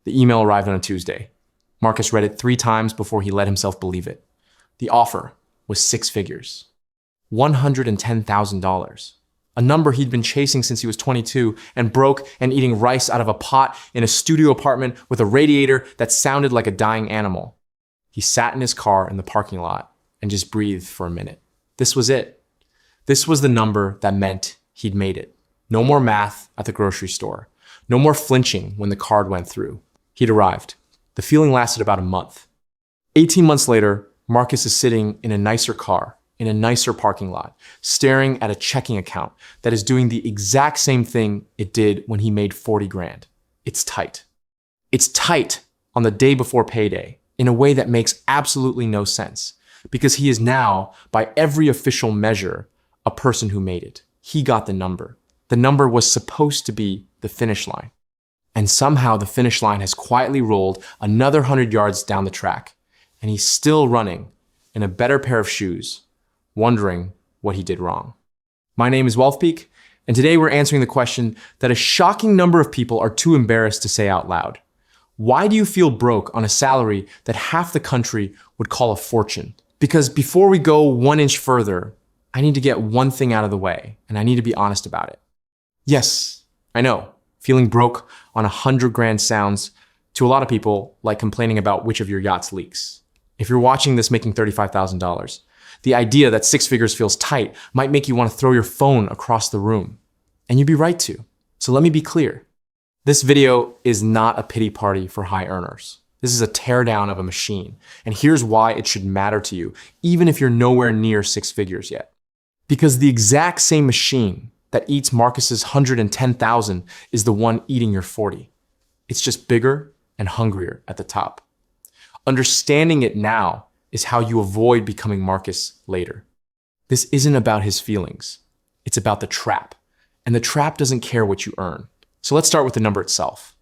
The email arrived on a Tuesday. Marcus read it 3 times before he let himself believe it. The offer was 6 figures. $110,000. A number he'd been chasing since he was 22 and broke and eating rice out of a pot in a studio apartment with a radiator that sounded like a dying animal. He sat in his car in the parking lot and just breathed for a minute. This was it. This was the number that meant he'd made it. No more math at the grocery store. No more flinching when the card went through. He'd arrived. The feeling lasted about a month. 18 months later, Marcus is sitting in a nicer car, in a nicer parking lot, staring at a checking account that is doing the exact same thing it did when he made 40 grand. It's tight. It's tight on the day before payday in a way that makes absolutely no sense because he is now, by every official measure, a person who made it. He got the number. The number was supposed to be the finish line. And somehow the finish line has quietly rolled another 100 yards down the track, and he's still running in a better pair of shoes, wondering what he did wrong. My name is Wealth Peak, and today we're answering the question that a shocking number of people are too embarrassed to say out loud. Why do you feel broke on a salary that half the country would call a fortune? Because before we go 1 inch further, I need to get one thing out of the way, and I need to be honest about it. Yes, I know, feeling broke on 100 grand sounds to a lot of people like complaining about which of your yachts leaks. If you're watching this making $35,000, the idea that 6 figures feels tight might make you want to throw your phone across the room. And you'd be right to. So let me be clear. This video is not a pity party for high earners. This is a teardown of a machine. And here's why it should matter to you, even if you're nowhere near 6 figures yet. Because the exact same machine that eats Marcus's 110,000 is the one eating your 40. It's just bigger and hungrier at the top. Understanding it now is how you avoid becoming Marcus later. This isn't about his feelings. It's about the trap. And the trap doesn't care what you earn. So let's start with the number itself,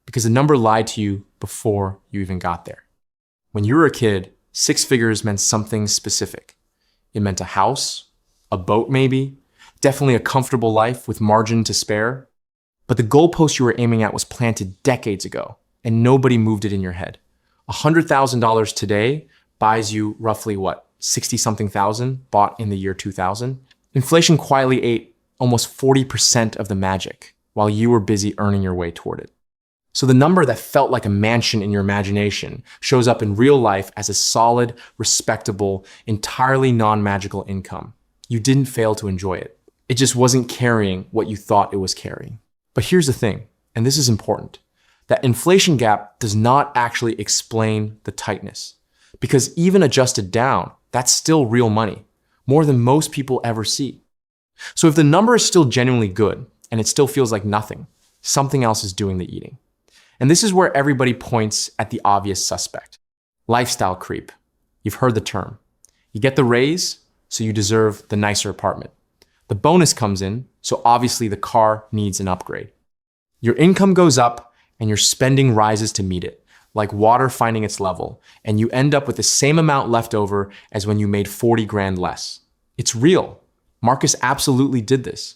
because the number lied to you before you even got there. When you were a kid, 6 figures meant something specific. It meant a house, a boat maybe, definitely a comfortable life with margin to spare. But the goalpost you were aiming at was planted decades ago, and nobody moved it in your head. $100,000 today buys you roughly what, 60-something thousand bought in the year 2000? Inflation quietly ate almost 40% of the magic while you were busy earning your way toward it. So the number that felt like a mansion in your imagination shows up in real life as a solid, respectable, entirely non-magical income. You didn't fail to enjoy it. It just wasn't carrying what you thought it was carrying. But here's the thing, and this is important, that inflation gap does not actually explain the tightness. Because even adjusted down, that's still real money, more than most people ever see. So if the number is still genuinely good, and it still feels like nothing, something else is doing the eating. And this is where everybody points at the obvious suspect. Lifestyle creep. You've heard the term. You get the raise, so you deserve the nicer apartment. The bonus comes in, so obviously the car needs an upgrade. Your income goes up, and your spending rises to meet it, like water finding its level, and you end up with the same amount left over as when you made 40 grand less. It's real. Marcus absolutely did this.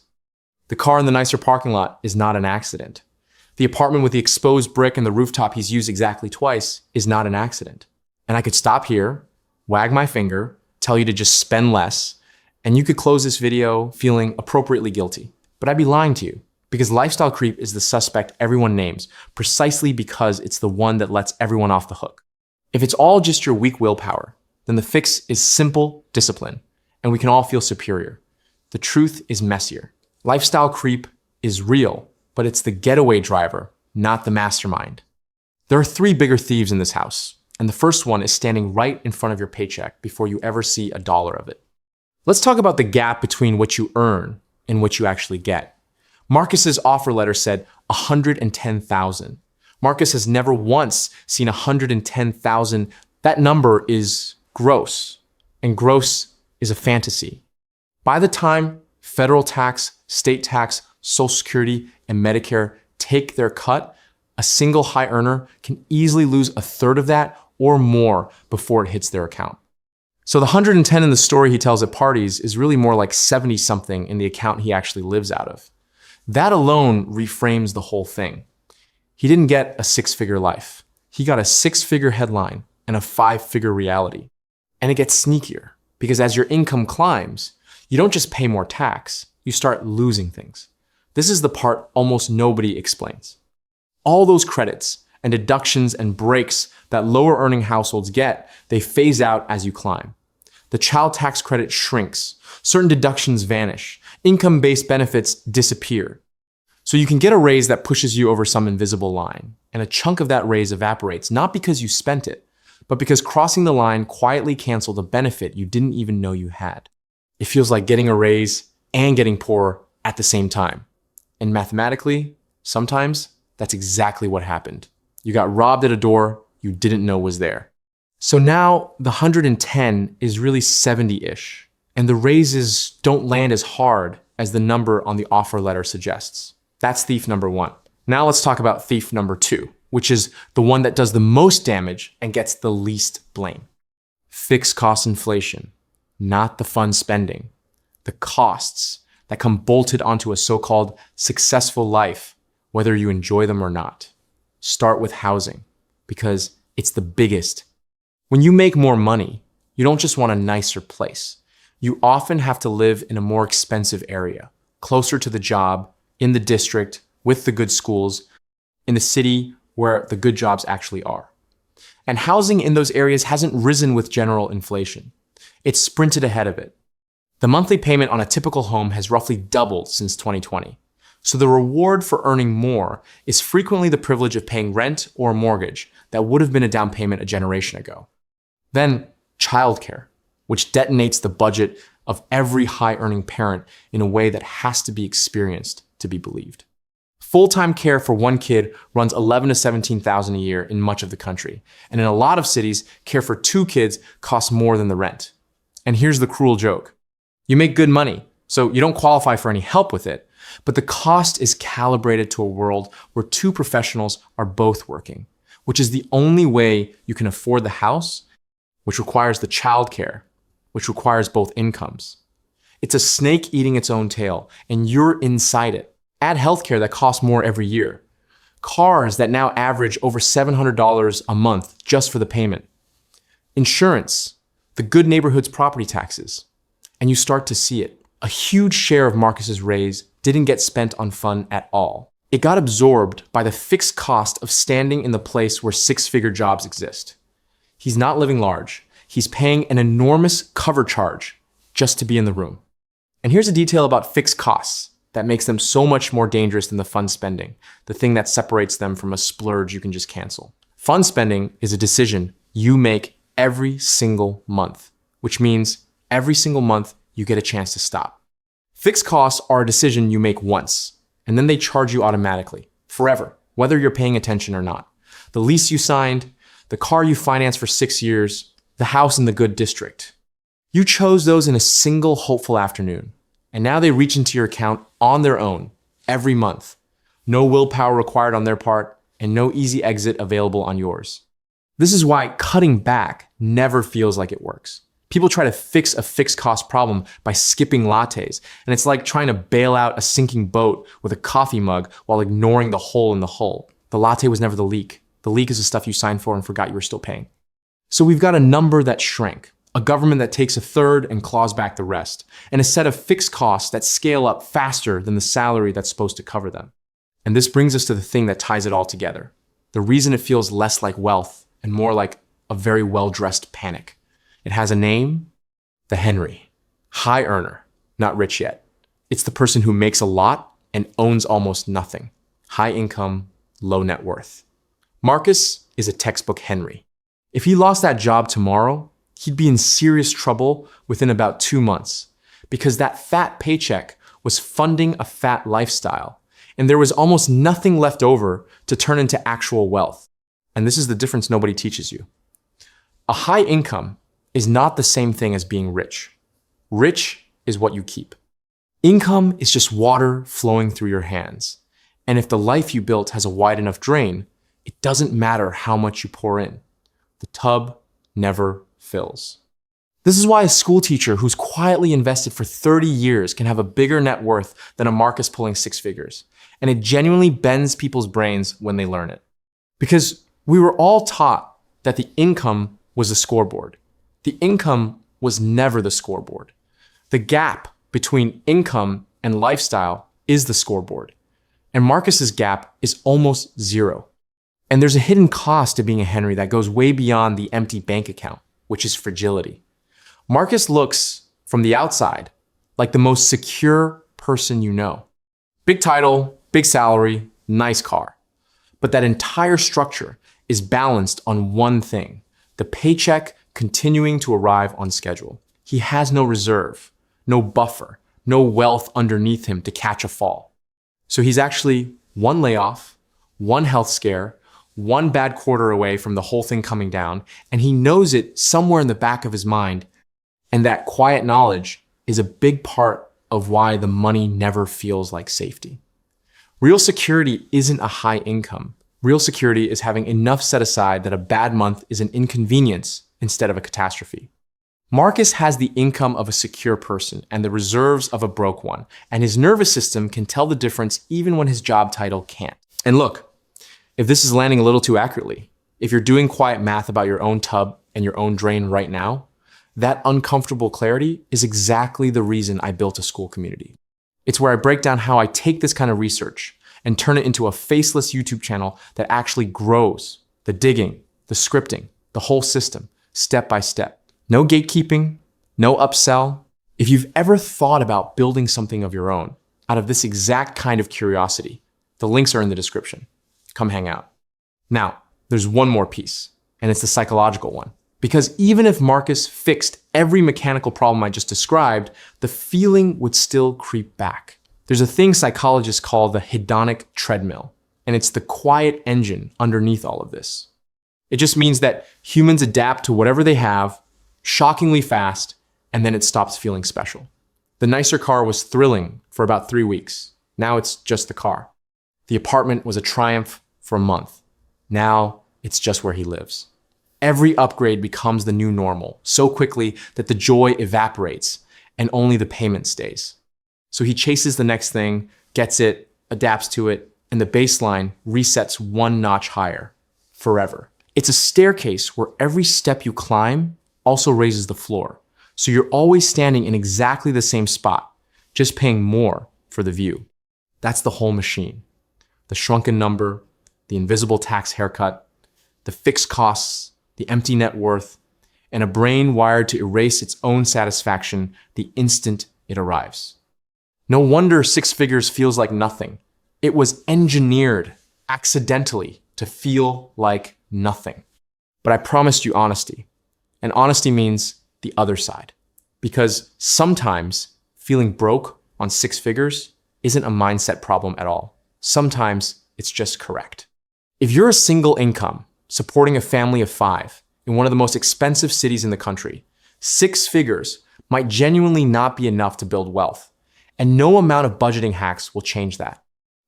The car in the nicer parking lot is not an accident. The apartment with the exposed brick and the rooftop he's used exactly twice is not an accident. And I could stop here, wag my finger, tell you to just spend less, and you could close this video feeling appropriately guilty. But I'd be lying to you, because lifestyle creep is the suspect everyone names, precisely because it's the one that lets everyone off the hook. If it's all just your weak willpower, then the fix is simple discipline, and we can all feel superior. The truth is messier. Lifestyle creep is real, but it's the getaway driver, not the mastermind. There are 3 bigger thieves in this house, and the first one is standing right in front of your paycheck before you ever see $1 of it. Let's talk about the gap between what you earn and what you actually get. Marcus's offer letter said 110,000. Marcus has never once seen 110,000. That number is gross, and gross is a fantasy. By the time federal tax, state tax, Social Security, and Medicare take their cut, a single high earner can easily lose 1/3 of that or more before it hits their account. So the 110 in the story he tells at parties is really more like 70-something in the account he actually lives out of. That alone reframes the whole thing. He didn't get a six-figure life. He got a six-figure headline and a five-figure reality. And it gets sneakier because as your income climbs, you don't just pay more tax, you start losing things. This is the part almost nobody explains. All those credits and deductions and breaks that lower earning households get, they phase out as you climb. The child tax credit shrinks, certain deductions vanish, income-based benefits disappear. So you can get a raise that pushes you over some invisible line, and a chunk of that raise evaporates, not because you spent it, but because crossing the line quietly canceled a benefit you didn't even know you had. It feels like getting a raise and getting poor at the same time. And mathematically, sometimes that's exactly what happened. You got robbed at a door you didn't know was there. So now the 110 is really 70-ish, and the raises don't land as hard as the number on the offer letter suggests. That's thief number one. Now let's talk about thief number two, which is the one that does the most damage and gets the least blame. Fixed cost inflation, not the fun spending. The costs that come bolted onto a so-called successful life, whether you enjoy them or not. Start with housing, because it's the biggest. When you make more money, you don't just want a nicer place. You often have to live in a more expensive area, closer to the job, in the district, with the good schools, in the city where the good jobs actually are. And housing in those areas hasn't risen with general inflation. It's sprinted ahead of it. The monthly payment on a typical home has roughly doubled since 2020. So the reward for earning more is frequently the privilege of paying rent or a mortgage that would have been a down payment a generation ago. Then childcare, which detonates the budget of every high-earning parent in a way that has to be experienced to be believed. Full-time care for one kid runs $11,000 to $17,000 a year in much of the country. And in a lot of cities, care for two kids costs more than the rent. And here's the cruel joke. You make good money, so you don't qualify for any help with it, but the cost is calibrated to a world where two professionals are both working, which is the only way you can afford the house, which requires the childcare, which requires both incomes. It's a snake eating its own tail, and you're inside it. Add healthcare that costs more every year. Cars that now average over $700 a month just for the payment. Insurance, the good neighborhood's property taxes. And you start to see it. A huge share of Marcus's raise didn't get spent on fun at all. It got absorbed by the fixed cost of standing in the place where six-figure jobs exist. He's not living large. He's paying an enormous cover charge just to be in the room. And here's a detail about fixed costs that makes them so much more dangerous than the fun spending, the thing that separates them from a splurge you can just cancel. Fun spending is a decision you make every single month, which means every single month you get a chance to stop. Fixed costs are a decision you make once, and then they charge you automatically, forever, whether you're paying attention or not. The lease you signed, the car you financed for 6 years, the house in the good district. You chose those in a single hopeful afternoon, and now they reach into your account on their own, every month. No willpower required on their part, and no easy exit available on yours. This is why cutting back never feels like it works. People try to fix a fixed cost problem by skipping lattes, and it's like trying to bail out a sinking boat with a coffee mug while ignoring the hole in the hull. The latte was never the leak. The leak is the stuff you signed for and forgot you were still paying. So we've got a number that shrank, a government that takes a third and claws back the rest, and a set of fixed costs that scale up faster than the salary that's supposed to cover them. And this brings us to the thing that ties it all together. The reason it feels less like wealth and more like a very well-dressed panic. It has a name, the Henry. High earner, not rich yet. It's the person who makes a lot and owns almost nothing. High income, low net worth. Marcus is a textbook Henry. If he lost that job tomorrow, he'd be in serious trouble within about 2 months because that fat paycheck was funding a fat lifestyle, and there was almost nothing left over to turn into actual wealth. And this is the difference nobody teaches you. A high income is not the same thing as being rich. Rich is what you keep. Income is just water flowing through your hands. And if the life you built has a wide enough drain, it doesn't matter how much you pour in. The tub never fills. This is why a school teacher who's quietly invested for 30 years can have a bigger net worth than a Marcus pulling 6 figures. and it genuinely bends people's brains when they learn it. Because we were all taught that the income was the scoreboard. The income was never the scoreboard. The gap between income and lifestyle is the scoreboard. And Marcus's gap is almost zero. And there's a hidden cost to being a Henry that goes way beyond the empty bank account, which is fragility. Marcus looks, from the outside, like the most secure person you know. Big title, big salary, nice car. But that entire structure is balanced on one thing: the paycheck continuing to arrive on schedule. He has no reserve, no buffer, no wealth underneath him to catch a fall. So he's actually one layoff, one health scare, one bad quarter away from the whole thing coming down, and he knows it somewhere in the back of his mind. And that quiet knowledge is a big part of why the money never feels like safety. Real security isn't a high income. Real security is having enough set aside that a bad month is an inconvenience instead of a catastrophe. Marcus has the income of a secure person and the reserves of a broke one, and his nervous system can tell the difference even when his job title can't. And look, if this is landing a little too accurately, if you're doing quiet math about your own tub and your own drain right now, that uncomfortable clarity is exactly the reason I built a school community. It's where I break down how I take this kind of research and turn it into a faceless YouTube channel that actually grows the digging, the scripting, the whole system, step by step. No gatekeeping, no upsell. If you've ever thought about building something of your own out of this exact kind of curiosity, the links are in the description. Come hang out. Now, there's one more piece, and it's the psychological one. Because even if Marcus fixed every mechanical problem I just described, the feeling would still creep back. There's a thing psychologists call the hedonic treadmill, and it's the quiet engine underneath all of this. It just means that humans adapt to whatever they have shockingly fast, and then it stops feeling special. The nicer car was thrilling for about 3 weeks. Now it's just the car. The apartment was a triumph for a month. Now it's just where he lives. Every upgrade becomes the new normal so quickly that the joy evaporates and only the payment stays. So he chases the next thing, gets it, adapts to it, and the baseline resets one notch higher forever. It's a staircase where every step you climb also raises the floor. So you're always standing in exactly the same spot, just paying more for the view. That's the whole machine. The shrunken number, the invisible tax haircut, the fixed costs, the empty net worth, and a brain wired to erase its own satisfaction the instant it arrives. No wonder 6 figures feels like nothing. It was engineered accidentally to feel like nothing. But I promised you honesty. And honesty means the other side. Because sometimes feeling broke on 6 figures isn't a mindset problem at all. Sometimes it's just correct. If you're a single income supporting a family of 5 in one of the most expensive cities in the country, 6 figures might genuinely not be enough to build wealth. And no amount of budgeting hacks will change that.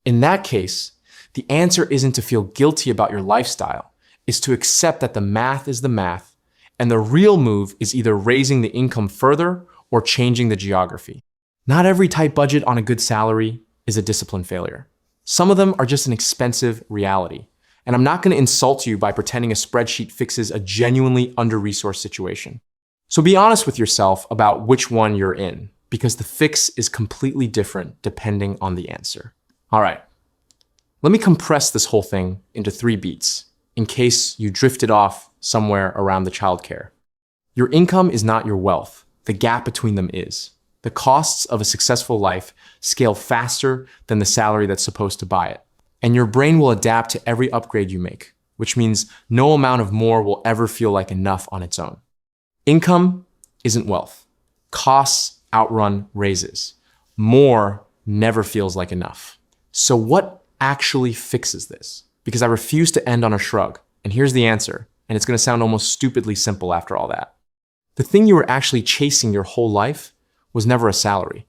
In that case, the answer isn't to feel guilty about your lifestyle. It's to accept that the math is the math, and the real move is either raising the income further or changing the geography. Not every tight budget on a good salary is a discipline failure. Some of them are just an expensive reality. And I'm not going to insult you by pretending a spreadsheet fixes a genuinely under-resourced situation. So be honest with yourself about which one you're in, because the fix is completely different depending on the answer. All right, let me compress this whole thing into 3 beats in case you drifted off somewhere around the childcare. Your income is not your wealth. The gap between them is. The costs of a successful life scale faster than the salary that's supposed to buy it. And your brain will adapt to every upgrade you make, which means no amount of more will ever feel like enough on its own. Income isn't wealth. Costs outrun raises. More never feels like enough. So what actually fixes this? Because I refuse to end on a shrug. And here's the answer. And it's going to sound almost stupidly simple after all that. The thing you were actually chasing your whole life was never a salary.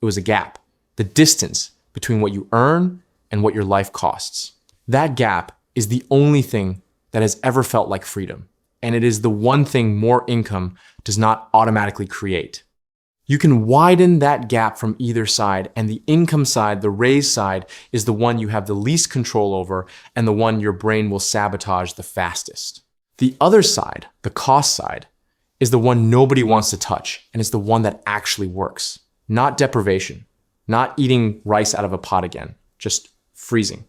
It was a gap. The distance between what you earn and what your life costs. That gap is the only thing that has ever felt like freedom. And it is the one thing more income does not automatically create. You can widen that gap from either side, and the income side, the raise side, is the one you have the least control over and the one your brain will sabotage the fastest. The other side, the cost side, is the one nobody wants to touch, and it's the one that actually works. Not deprivation, not eating rice out of a pot again, just freezing.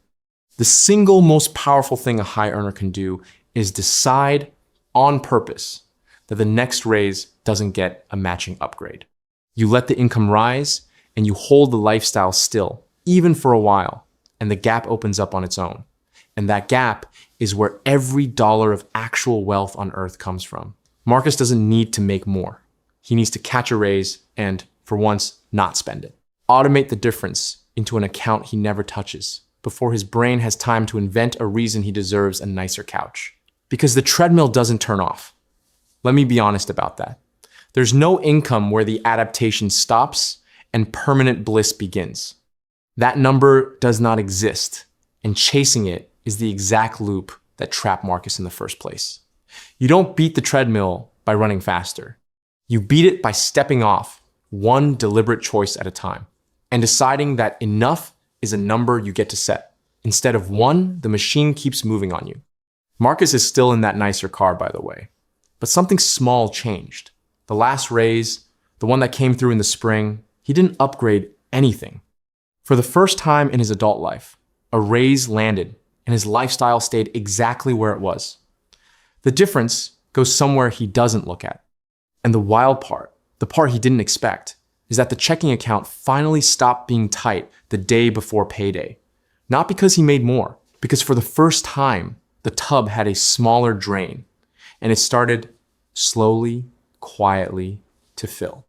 The single most powerful thing a high earner can do is decide on purpose that the next raise doesn't get a matching upgrade. You let the income rise and you hold the lifestyle still, even for a while, and the gap opens up on its own. And that gap is where every dollar of actual wealth on earth comes from. Marcus doesn't need to make more. He needs to catch a raise and, for once, not spend it. Automate the difference into an account he never touches before his brain has time to invent a reason he deserves a nicer couch. Because the treadmill doesn't turn off. Let me be honest about that. There's no income where the adaptation stops and permanent bliss begins. That number does not exist, and chasing it is the exact loop that trapped Marcus in the first place. You don't beat the treadmill by running faster. You beat it by stepping off, one deliberate choice at a time, and deciding that enough is a number you get to set. Instead of one, the machine keeps moving on you. Marcus is still in that nicer car, by the way, but something small changed. The last raise, the one that came through in the spring, he didn't upgrade anything. For the first time in his adult life, a raise landed and his lifestyle stayed exactly where it was. The difference goes somewhere he doesn't look at. And the wild part, the part he didn't expect, is that the checking account finally stopped being tight the day before payday. Not because he made more, because for the first time, the tub had a smaller drain, and it started slowly, quietly to fill.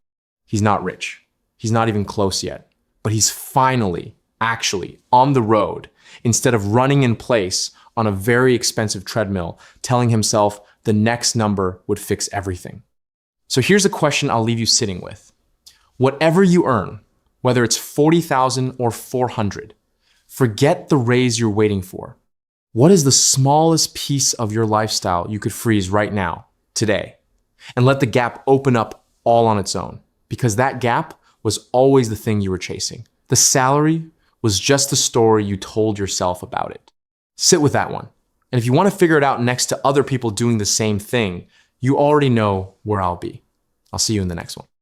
He's not rich. He's not even close yet, but he's finally, actually, on the road instead of running in place on a very expensive treadmill, telling himself the next number would fix everything. So here's a question I'll leave you sitting with. Whatever you earn, whether it's 40,000 or 400, forget the raise you're waiting for. What is the smallest piece of your lifestyle you could freeze right now, today? And let the gap open up all on its own, because that gap was always the thing you were chasing. The salary was just the story you told yourself about it. Sit with that one. And if you want to figure it out next to other people doing the same thing, you already know where I'll be. I'll see you in the next one.